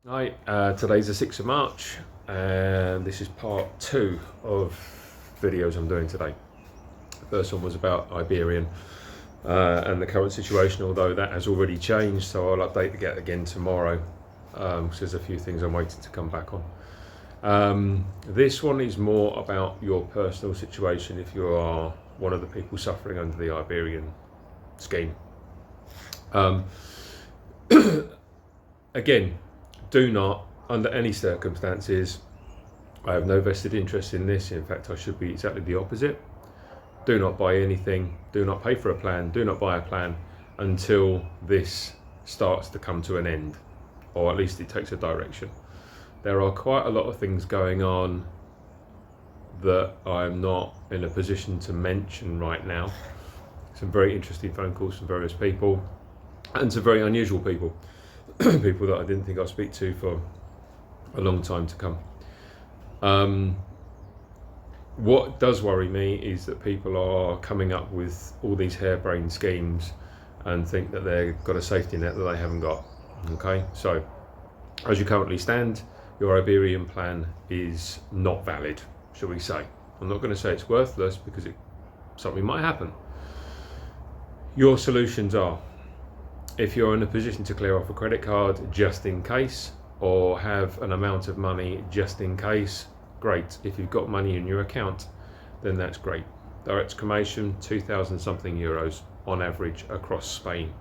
Hi, today's the 6th of March, and this is part 2 of videos I'm doing today. The first one was about Iberian and the current situation, although that has already changed, so I'll update again tomorrow, because there's a few things I'm waiting to come back on. This one is more about your personal situation if you are one of the people suffering under the Iberian scheme. Again, do not, under any circumstances, I have no vested interest in this. In fact, I should be exactly the opposite. Do not buy anything, do not pay for a plan, do not buy a plan until this starts to come to an end, or at least it takes a direction. There are quite a lot of things going on that I'm not in a position to mention right now. Some very interesting phone calls from various people, and some very unusual people. People that I didn't think I'd speak to for a long time to come. What does worry me is that people are coming up with all these harebrained schemes and think that they've got a safety net that they haven't got. Okay, so as you currently stand, your Iberian plan is not valid, shall we say. I'm not going to say it's worthless, because something might happen. Your solutions are, if you're in a position to clear off a credit card just in case, or have an amount of money just in case, great. If you've got money in your account, then that's great. Direct cremation, 2,000 something euros on average across Spain.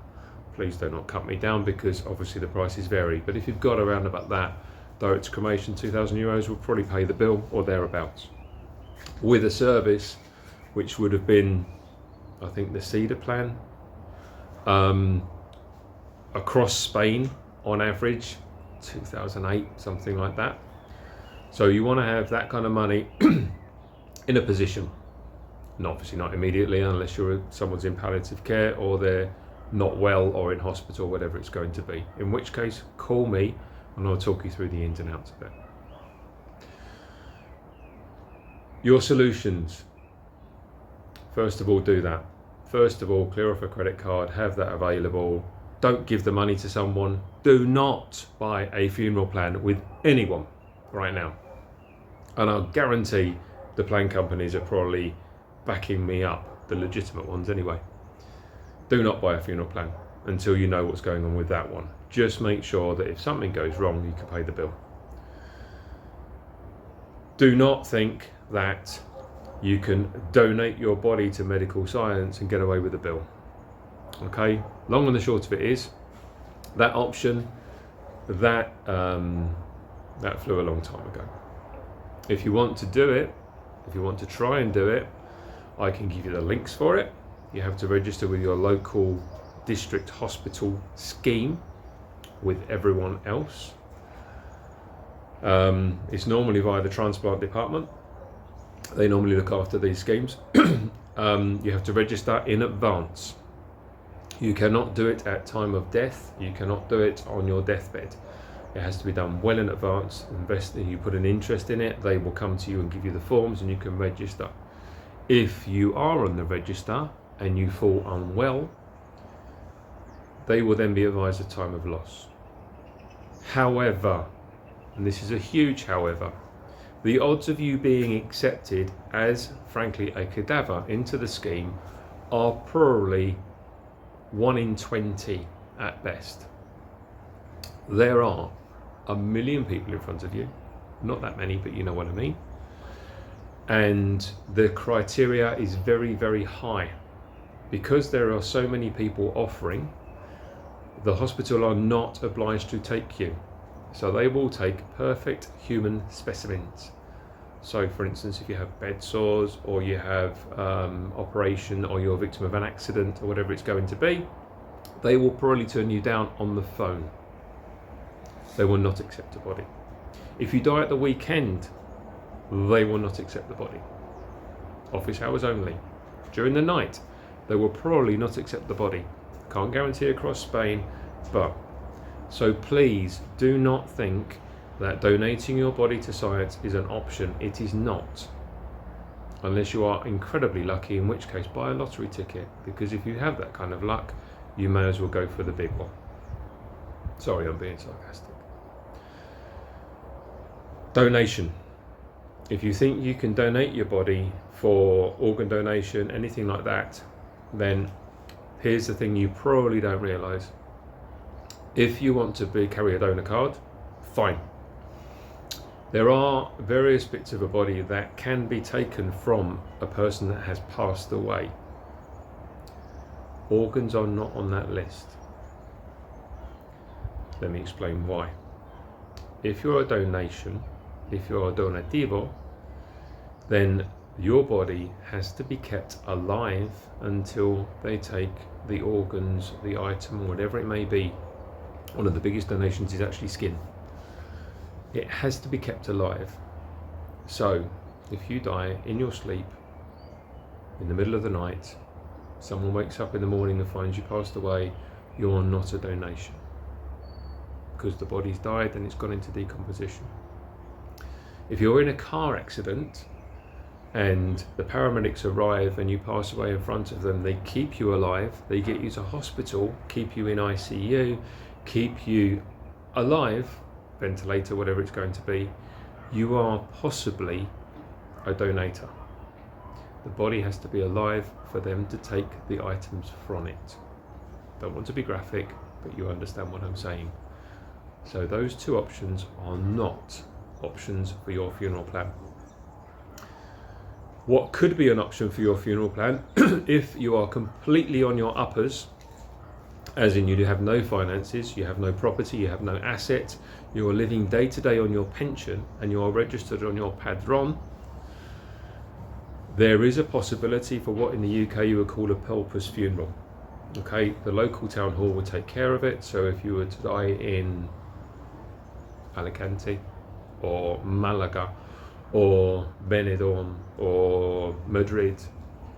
Please do not cut me down, because obviously the prices vary, but if you've got around about that, direct cremation, 2,000 euros will probably pay the bill or thereabouts. With a service which would have been, I think, the Cedar plan, across Spain on average 2008, something like that. So you want to have that kind of money in a position, and obviously not immediately unless someone's in palliative care or they're not well or in hospital, whatever it's going to be, in which case call me and I'll talk you through the ins and outs of it. Your solutions, first of all, do that. First of all, clear off a credit card, have that available. Don't give the money to someone. Do not buy a funeral plan with anyone right now. And I'll guarantee the plan companies are probably backing me up, the legitimate ones anyway. Do not buy a funeral plan until you know what's going on with that one. Just make sure that if something goes wrong, you can pay the bill. Do not think that you can donate your body to medical science and get away with the bill. Okay, long and the short of it is, that option, that flew a long time ago. If you want to do it, if you want to try and do it, I can give you the links for it. You have to register with your local district hospital scheme with everyone else. It's normally via the transplant department. They normally look after these schemes. You have to register in advance. You cannot do it at time of death. You cannot do it on your deathbed. It has to be done well in advance. You put an interest in it, they will come to you and give you the forms and you can register. If you are on the register and you fall unwell, they will then be advised of time of loss. However, and this is a huge however, the odds of you being accepted as, frankly, a cadaver into the scheme are probably 1 in 20 at best. There are 1 million people in front of you, not that many, but you know what I mean. And the criteria is very, very high. Because there are so many people offering, the hospital are not obliged to take you. So they will take perfect human specimens. So for instance, if you have bed sores or you have operation or you're a victim of an accident or whatever it's going to be, they will probably turn you down on the phone. They will not accept a body. If you die at the weekend, they will not accept the body. Office hours only. During the night, they will probably not accept the body. Can't guarantee across Spain, but so please do not think that donating your body to science is an option. It is not. Unless you are incredibly lucky, in which case buy a lottery ticket, because if you have that kind of luck, you may as well go for the big one. Sorry, I'm being sarcastic. Donation. If you think you can donate your body for organ donation, anything like that, then here's the thing you probably don't realise. If you want to carry a donor card, fine. There are various bits of a body that can be taken from a person that has passed away. Organs are not on that list. Let me explain why. If you're a donation, if you're a donativo, then your body has to be kept alive until they take the organs, the item, whatever it may be. One of the biggest donations is actually skin. It has to be kept alive. So if you die in your sleep, in the middle of the night, someone wakes up in the morning and finds you passed away, you're not a donation, because the body's died and it's gone into decomposition. If you're in a car accident and the paramedics arrive and you pass away in front of them, they keep you alive, they get you to hospital, keep you in ICU, keep you alive, ventilator, whatever it's going to be, you are possibly a donator. The body has to be alive for them to take the items from it. Don't want to be graphic, but you understand what I'm saying. So those two options are not options for your funeral plan. What could be an option for your funeral plan if you are completely on your uppers, as in you have no finances, you have no property, you have no asset, you are living day to day on your pension and you are registered on your padron, there is a possibility for what in the UK you would call a pauper's funeral. Okay, the local town hall would take care of it. So if you were to die in Alicante or Malaga or Benidorm or Madrid,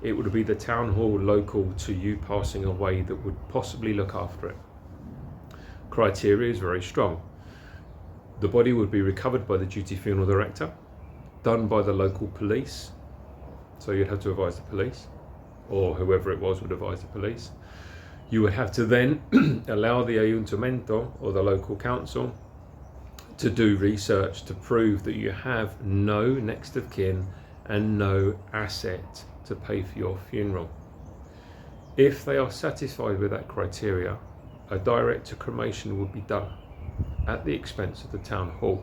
it would be the town hall local to you passing away that would possibly look after it. Criteria is very strong. The body would be recovered by the duty funeral director, done by the local police. So you'd have to advise the police, or whoever it was would advise the police. You would have to then allow the ayuntamiento or the local council to do research to prove that you have no next of kin and no asset to pay for your funeral. If they are satisfied with that criteria, a direct to cremation would be done at the expense of the town hall.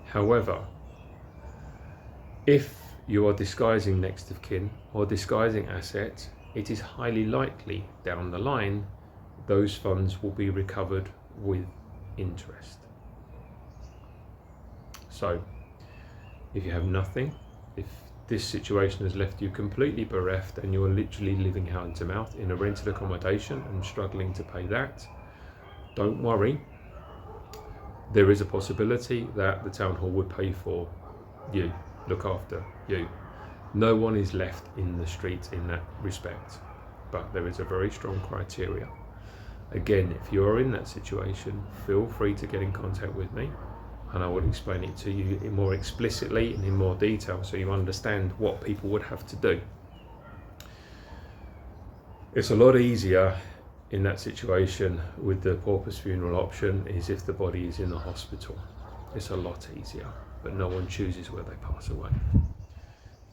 However, if you are disguising next of kin or disguising assets, it is highly likely down the line those funds will be recovered with interest. So if you have nothing, if this situation has left you completely bereft and you're literally living hand to mouth in a rented accommodation and struggling to pay that, don't worry. There is a possibility that the town hall would pay for you, look after you. No one is left in the streets in that respect, but there is a very strong criteria. Again, if you are in that situation, feel free to get in contact with me and I will explain it to you more explicitly and in more detail so you understand what people would have to do. It's a lot easier in that situation with the pauper's funeral option is if the body is in the hospital. It's a lot easier, but no one chooses where they pass away.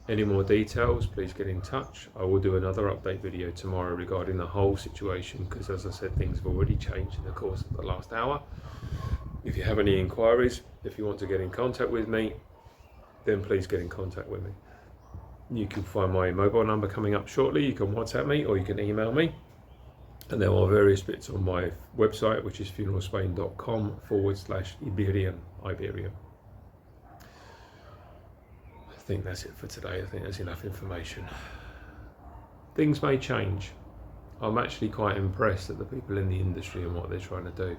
Any more details, please get in touch. I will do another update video tomorrow regarding the whole situation because, as I said, things have already changed in the course of the last hour. If you have any inquiries, if you want to get in contact with me, then please get in contact with me. You can find my mobile number coming up shortly. You can WhatsApp me or you can email me. And there are various bits on my website, which is funeralspain.com/Iberian. I think that's it for today. I think that's enough information. Things may change. I'm actually quite impressed at the people in the industry and what they're trying to do.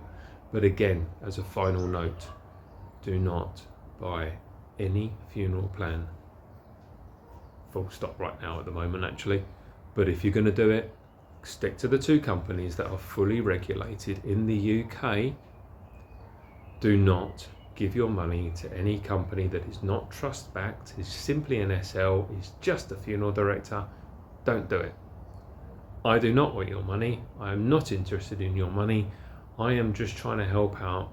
But again, as a final note, do not buy any funeral plan. Full stop right now at the moment, actually. But if you're going to do it, stick to the two companies that are fully regulated in the UK. Do not give your money to any company that is not trust backed, is simply an SL, is just a funeral director. Don't do it. I do not want your money. I am not interested in your money. I am just trying to help out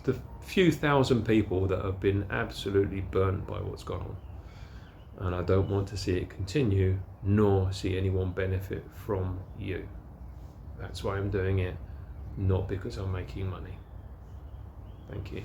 the few thousand people that have been absolutely burnt by what's gone on. And I don't want to see it continue, nor see anyone benefit from you. That's why I'm doing it, not because I'm making money. Thank you.